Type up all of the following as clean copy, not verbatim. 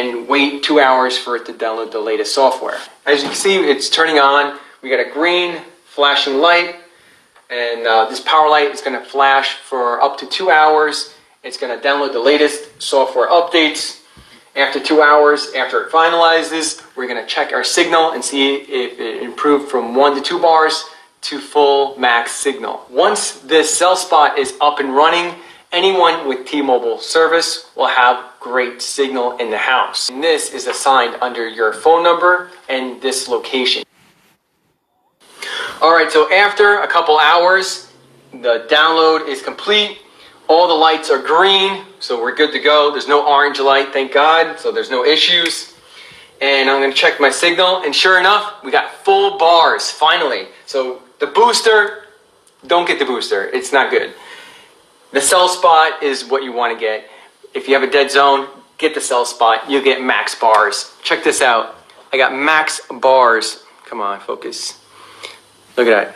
and wait 2 hours for it to download the latest software. As you can see, it's turning on. We got a green flashing light, and this power light is going to flash for up to 2 hours. It's going to download the latest software updates. After 2 hours, after it finalizes, we're going to check our signal and see if it improved from 1 to 2 bars to full max signal. Once this cell spot is up and running, anyone with T-Mobile service will have great signal in the house. And this is assigned under your phone number and this location. Alright, so after a couple hours, the download is complete. All the lights are green, so we're good to go. There's no orange light, thank God, so there's no issues. And I'm going to check my signal, and sure enough, we got full bars, finally. So the booster, don't get the booster, it's not good. The cell spot is what you want to get. If you have a dead zone, get the cell spot, you'll get max bars. Check this out, I got max bars. Come on, focus. Look at that,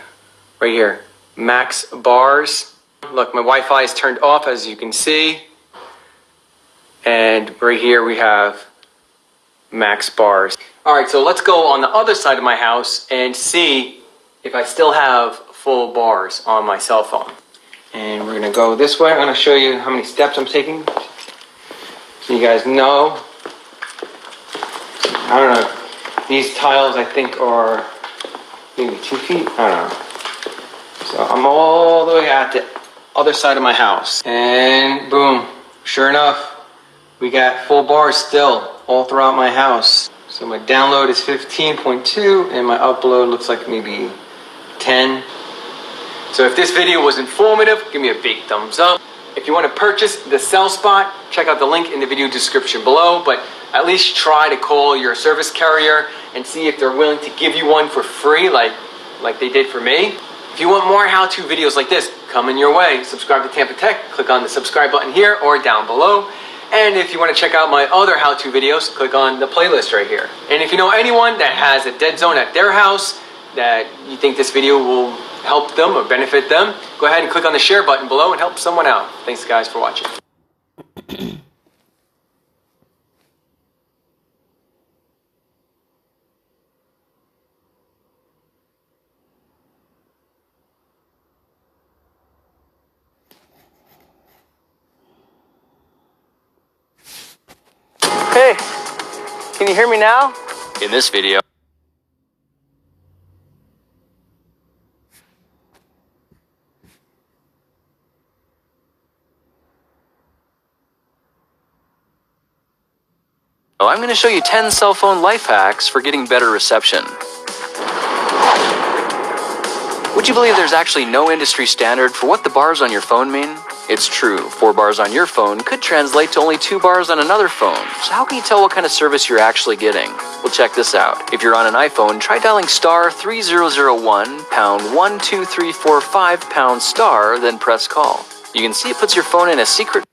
right here, max bars. Look, my Wi-Fi is turned off, as you can see. And right here we have max bars. Alright, so let's go on the other side of my house and see if I still have full bars on my cell phone. And we're going to go this way. I'm going to show you how many steps I'm taking, so you guys know. I don't know. These tiles, I think, are maybe 2 feet. I don't know. So I'm all the way at the other side of my house. And boom. Sure enough, we got full bars still all throughout my house. So my download is 15.2 and my upload looks like maybe 10. So if this video was informative, give me a big thumbs up. If you want to purchase the cell spot, check out the link in the video description below, but at least try to call your service carrier and see if they're willing to give you one for free like they did for me. If you want more how-to videos like this coming your way, subscribe to Tampa Tech, click on the subscribe button here or down below. And if you want to check out my other how-to videos, click on the playlist right here. And if you know anyone that has a dead zone at their house that you think this video will help them or benefit them, go ahead and click on the share button below and help someone out. Thanks guys for watching. Hey, can you hear me now? In this video. I'm going to show you 10 cell phone life hacks for getting better reception. Would you believe there's actually no industry standard for what the bars on your phone mean? It's true, 4 bars on your phone could translate to only 2 bars on another phone. So how can you tell what kind of service you're actually getting? Well, check this out. If you're on an iPhone, try dialing star 3001 pound 12345 pound star, then press call. You can see it puts your phone in a secret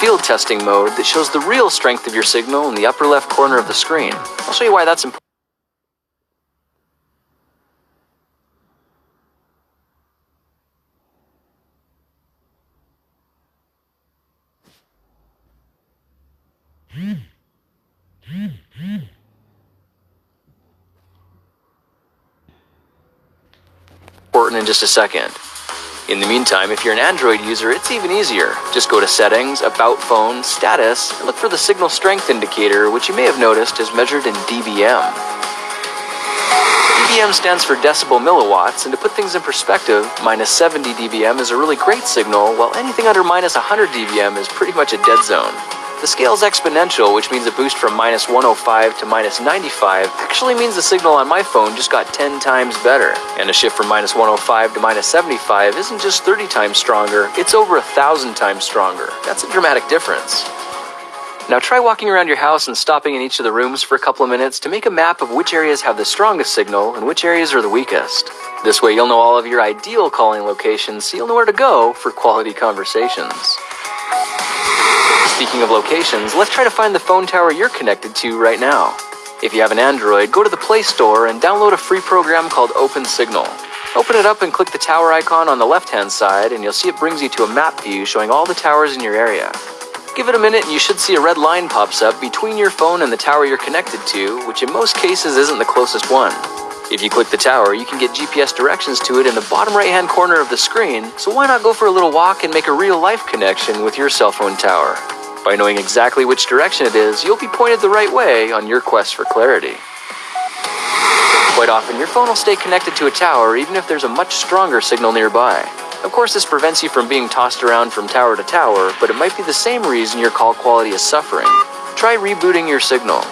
field testing mode that shows the real strength of your signal in the upper left corner of the screen. I'll show you why that's important. In just a second. In the meantime, if you're an Android user, it's even easier. Just go to Settings, About Phone, Status, and look for the signal strength indicator, which you may have noticed is measured in dBm. dBm stands for decibel milliwatts, and to put things in perspective, minus 70 dBm is a really great signal, while anything under minus 100 dBm is pretty much a dead zone. The scale is exponential, which means a boost from minus 105 to minus 95 actually means the signal on my phone just got 10 times better. And a shift from minus 105 to minus 75 isn't just 30 times stronger, it's over 1,000 times stronger. That's a dramatic difference. Now try walking around your house and stopping in each of the rooms for a couple of minutes to make a map of which areas have the strongest signal and which areas are the weakest. This way you'll know all of your ideal calling locations, so you'll know where to go for quality conversations. Speaking of locations, let's try to find the phone tower you're connected to right now. If you have an Android, go to the Play Store and download a free program called Open Signal. Open it up and click the tower icon on the left-hand side, and you'll see it brings you to a map view showing all the towers in your area. Give it a minute and you should see a red line pops up between your phone and the tower you're connected to, which in most cases isn't the closest one. If you click the tower, you can get GPS directions to it in the bottom right-hand corner of the screen, so why not go for a little walk and make a real-life connection with your cell phone tower? By knowing exactly which direction it is, you'll be pointed the right way on your quest for clarity. Quite often, your phone will stay connected to a tower even if there's a much stronger signal nearby. Of course, this prevents you from being tossed around from tower to tower, but it might be the same reason your call quality is suffering. Try rebooting your signal.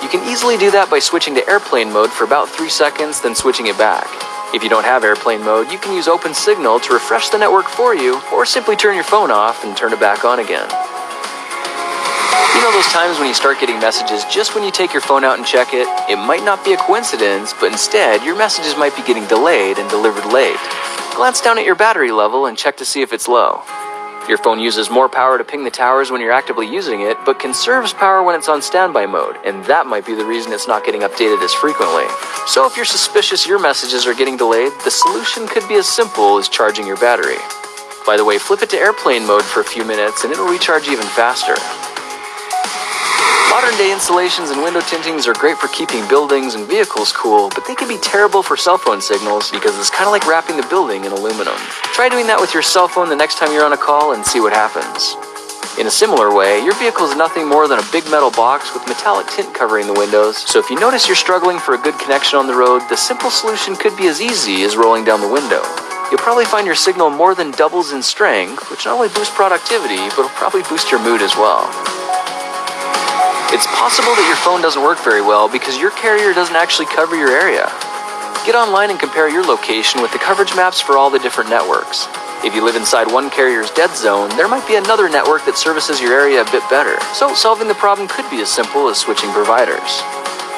You can easily do that by switching to airplane mode for about 3 seconds, then switching it back. If you don't have airplane mode, you can use Open Signal to refresh the network for you, or simply turn your phone off and turn it back on again. You know those times when you start getting messages just when you take your phone out and check it? It might not be a coincidence, but instead, your messages might be getting delayed and delivered late. Glance down at your battery level and check to see if it's low. Your phone uses more power to ping the towers when you're actively using it, but conserves power when it's on standby mode, and that might be the reason it's not getting updated as frequently. So if you're suspicious your messages are getting delayed, the solution could be as simple as charging your battery. By the way, flip it to airplane mode for a few minutes and it'll recharge even faster. Modern-day insulations and window tintings are great for keeping buildings and vehicles cool, but they can be terrible for cell phone signals because it's kind of like wrapping the building in aluminum. Try doing that with your cell phone the next time you're on a call and see what happens. In a similar way, your vehicle is nothing more than a big metal box with metallic tint covering the windows, so if you notice you're struggling for a good connection on the road, the simple solution could be as easy as rolling down the window. You'll probably find your signal more than doubles in strength, which not only boosts productivity, but will probably boost your mood as well. It's possible that your phone doesn't work very well because your carrier doesn't actually cover your area. Get online and compare your location with the coverage maps for all the different networks. If you live inside one carrier's dead zone, there might be another network that services your area a bit better, so solving the problem could be as simple as switching providers.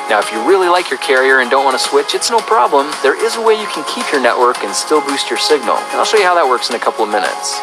Now, if you really like your carrier and don't want to switch, it's no problem. There is a way you can keep your network and still boost your signal, and I'll show you how that works in a couple of minutes.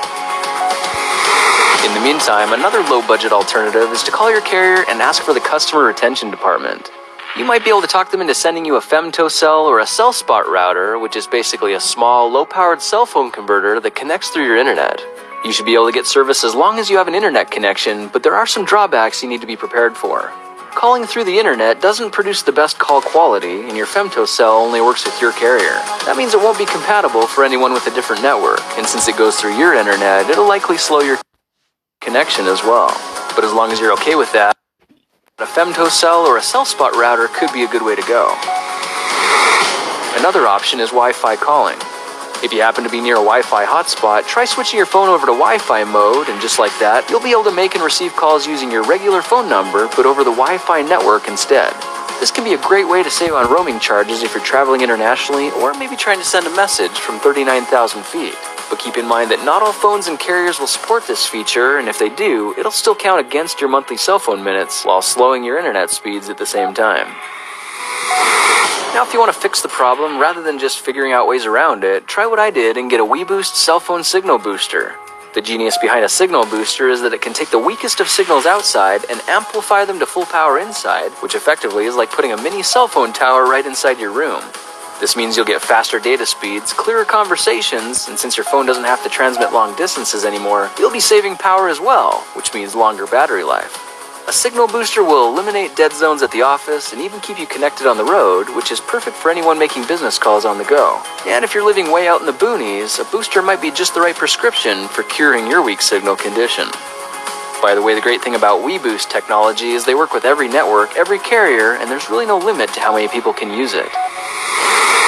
In the meantime, another low-budget alternative is to call your carrier and ask for the customer retention department. You might be able to talk them into sending you a femtocell or a cell spot router, which is basically a small, low-powered cell phone converter that connects through your internet. You should be able to get service as long as you have an internet connection, but there are some drawbacks you need to be prepared for. Calling through the internet doesn't produce the best call quality, and your femtocell only works with your carrier. That means it won't be compatible for anyone with a different network, and since it goes through your internet, it'll likely slow your connection as well. But as long as you're okay with that, a femtocell or a cell spot router could be a good way to go. Another option is Wi-Fi calling. If you happen to be near a Wi-Fi hotspot, try switching your phone over to Wi-Fi mode, and just like that, you'll be able to make and receive calls using your regular phone number, but over the Wi-Fi network instead. This can be a great way to save on roaming charges if you're traveling internationally, or maybe trying to send a message from 39,000 feet. But keep in mind that not all phones and carriers will support this feature, and if they do, it'll still count against your monthly cell phone minutes while slowing your internet speeds at the same time. Now, if you want to fix the problem, rather than just figuring out ways around it, try what I did and get a WeBoost cell phone signal booster. The genius behind a signal booster is that it can take the weakest of signals outside and amplify them to full power inside, which effectively is like putting a mini cell phone tower right inside your room. This means you'll get faster data speeds, clearer conversations, and since your phone doesn't have to transmit long distances anymore, you'll be saving power as well, which means longer battery life. A signal booster will eliminate dead zones at the office and even keep you connected on the road, which is perfect for anyone making business calls on the go. And if you're living way out in the boonies, a booster might be just the right prescription for curing your weak signal condition. By the way, the great thing about WeBoost technology is they work with every network, every carrier, and there's really no limit to how many people can use it.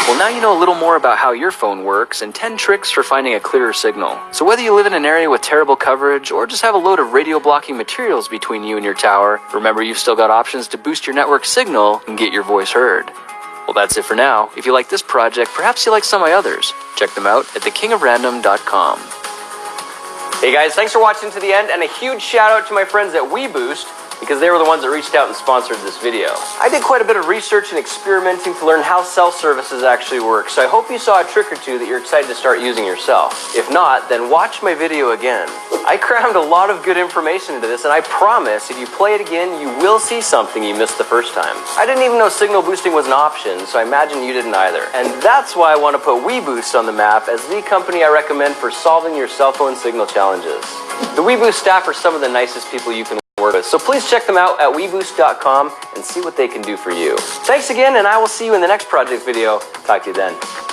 Well, now you know a little more about how your phone works and 10 tricks for finding a clearer signal. So whether you live in an area with terrible coverage or just have a load of radio blocking materials between you and your tower, remember you've still got options to boost your network signal and get your voice heard. Well, that's it for now. If you like this project, perhaps you like some of my others. Check them out at thekingofrandom.com. Hey guys, thanks for watching to the end, and a huge shout out to my friends at WeBoost. because they were the ones that reached out and sponsored this video. I did quite a bit of research and experimenting to learn how self-services actually work, so I hope you saw a trick or two that you're excited to start using yourself. If not, then watch my video again. I crammed a lot of good information into this, and I promise if you play it again, you will see something you missed the first time. I didn't even know signal boosting was an option, so I imagine you didn't either. And that's why I want to put WeBoost on the map as the company I recommend for solving your cell phone signal challenges. The WeBoost staff are some of the nicest people you can work with, so please check them out at weboost.com and see what they can do for you. Thanks again, and I will see you in the next project video. Talk to you then.